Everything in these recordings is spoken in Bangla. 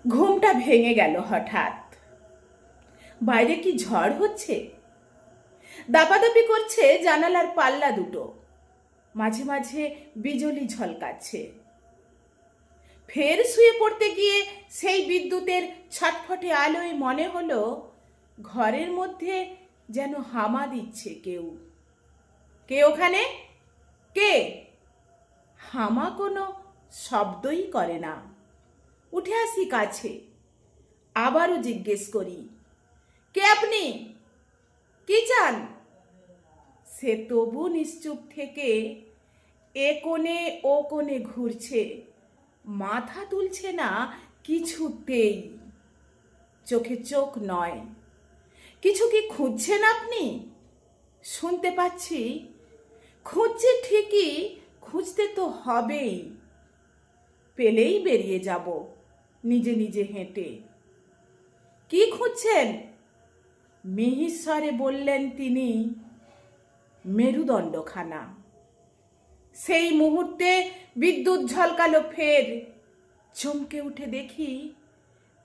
ঘুমটা ভেঙে গেল হঠাৎ। বাইরে কি ঝড় হচ্ছে। দাপাদাপি করছে জানালার পাল্লা দুটো, মাঝে মাঝে বিজলি ঝলকাচ্ছে। ফের শুয়ে পড়তে গিয়ে সেই বিদ্যুতের ছটফটে আলোয় মনে হলো ঘরের মধ্যে যেন হামা দিচ্ছে কেউ। কে ওখানে? কে? হামা কোনো শব্দই করে না। উঠে আসি কাছে, আবারও জিজ্ঞেস করি, কে আপনি? কি চান? সে তবু নিশ্চুপ থেকে এ কোণে ও কোণে ঘুরছে, মাথা তুলছে না কিছুতেই। চোখে চোখ নয়। কিছু কি খুঁজছেন আপনি? শুনতে পাচ্ছি খুঁজছে ঠিকই, খুঁজতে তো হবেই। পেলেই বেরিয়ে যাব নিজে নিজে হেঁটে। কি খুঁজছেন? মিহিস্বরে বললেন তিনি, মেরুদণ্ডখানা। সেই মুহূর্তে বিদ্যুৎ ঝলকালো ফের। চমকে উঠে দেখি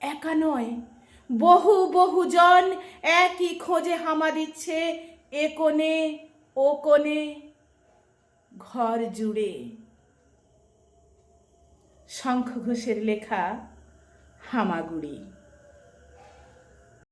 একা নয়, বহু বহুজন একই খোঁজে হামা দিচ্ছে এ কোণে ও কোণে, ঘর জুড়ে। শঙ্খ ঘোষের লেখা হামাগুড়ি।